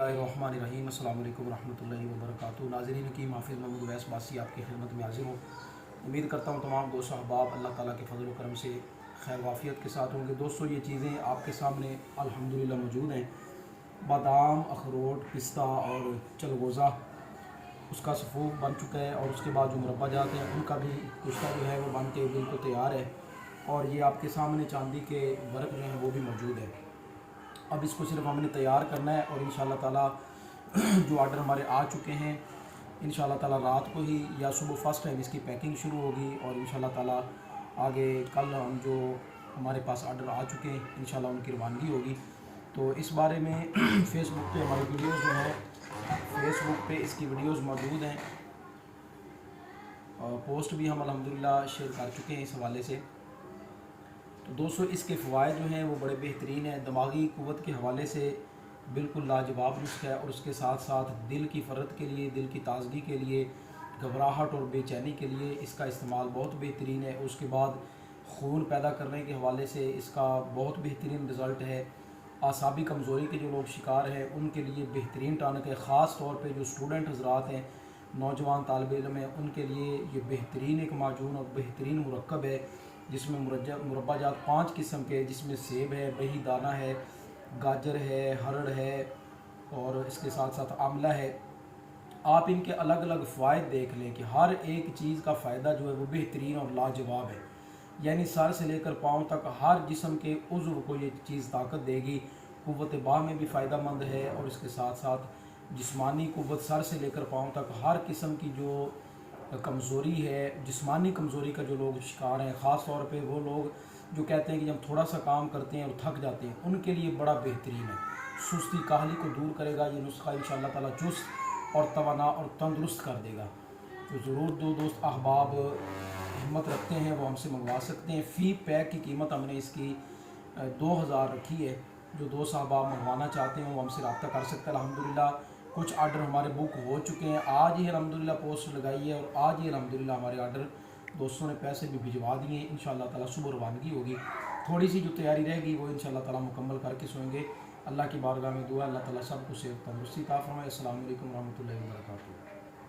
Bismillahirrahmanirrahim। अस्सलाम वालेकुम रहमतुल्लाहि व बरकातुहू। नाज़रीन की हाफ़िज़ मोहम्मद उवैस बासी आपकी खिदमत में हाज़िर हूँ। उम्मीद करता हूँ तमाम दोस्त अहबाब अल्लाह ताला के फजल व करम से खैर वाफ़ियत के साथ होंगे। दोस्तों, ये चीज़ें आपके सामने अल्हम्दुलिल्लाह मौजूद हैं। बादाम, अखरोट, पिस्ता और चलगोज़ा उसका सफ़ूफ बन चुका है, और उसके बाद जो मुरब्बा जाते हैं उनका भी कुश्ता जो है वो बन के बिल्कुल तैयार है। और ये आपके सामने चांदी के वर्क जो हैं वो भी मौजूद है। अब इसको सिर्फ हमने तैयार करना है, और इंशाअल्लाह ताला जो आर्डर हमारे आ चुके हैं, इंशाअल्लाह ताला रात को ही या सुबह फर्स्ट टाइम इसकी पैकिंग शुरू होगी, और इंशाअल्लाह ताला आगे कल हम जो हमारे पास आर्डर आ चुके हैं इंशाअल्लाह उनकी रवानगी होगी। तो इस बारे में फ़ेसबुक पे हमारी वीडियोज़ जो है, फ़ेसबुक पे इसकी वीडियोज़ मौजूद हैं, और पोस्ट भी हम अल्हम्दुलिल्लाह शेयर कर चुके हैं इस हवाले से। तो दोस्तों, इसके फ़वाइद जो हैं वो बड़े बेहतरीन हैं। दिमागी क़ुव्वत के हवाले से बिल्कुल लाजवाब नुस्खा है, और उसके साथ साथ दिल की फ़रत के लिए, दिल की ताज़गी के लिए, घबराहट और बेचैनी के लिए इसका इस्तेमाल बहुत बेहतरीन है। उसके बाद खून पैदा करने के हवाले से इसका बहुत बेहतरीन रिज़ल्ट है। आसाबी कमज़ोरी के जो लोग शिकार हैं उनके लिए बेहतरीन टॉनिक है। ख़ास तौर पे जो स्टूडेंट हज़रात हैं, नौजवान तालिब इल्म हैं, उनके लिए ये बेहतरीन एक माजून और बेहतरीन मुरक्कब है, जिसमें मुरब्बा जात 5 किस्म के, जिसमें सेब है, बही दाना है, गाजर है, हरड़ है, और इसके साथ साथ आंवला है। आप इनके अलग अलग फ़वाइद देख लें कि हर एक चीज़ का फ़ायदा जो है वो बेहतरीन और लाजवाब है। यानी सर से लेकर पाँव तक हर जिस्म के उज़्व को ये चीज़ ताकत देगी। क़ुव्वत बाह में भी फ़ायदा मंद है, और इसके साथ साथ जिस्मानी क़ुव्वत सर से लेकर पाँव तक हर किस्म की जो कमज़ोरी है, जिस्मानी कमज़ोरी का जो लोग शिकार हैं, ख़ास तौर पे वो लोग जो कहते हैं कि जब थोड़ा सा काम करते हैं और थक जाते हैं, उनके लिए बड़ा बेहतरीन है। सुस्ती काहली को दूर करेगा ये नुस्खा इंशाअल्लाह ताला, चुस्त और तवाना और तंदुरुस्त कर देगा। तो ज़रूर दो दोस्त अहबाब हिम्मत रखते हैं वो हमसे मंगवा सकते हैं। फ़ी पैक की कीमत हमने इसकी 2000 रखी है। जो दोस्त अहबाब मंगवाना चाहते हैं वो हमसे रब्ता कर सकते हैं। अल्हम्दुलिल्लाह कुछ आर्डर हमारे बुक हो चुके हैं। आज ही अल्हम्दुलिल्लाह पोस्ट लगाई है, और आज ही अल्हम्दुलिल्लाह हमारे आर्डर दोस्तों ने पैसे भी भिजवा दिए हैं। इंशाअल्लाह ताला सुबह रवानगी होगी। थोड़ी सी जो तैयारी रहेगी वो इंशाअल्लाह ताला मुकम्मल करके सोएंगे। अल्लाह की बारगाह में दुआ, अल्लाह ताला सबको सेहत तंदुरुस्ती अता फरमाए। अस्सलामु अलैकुम रहमतुल्लाहि व बरकातुहू।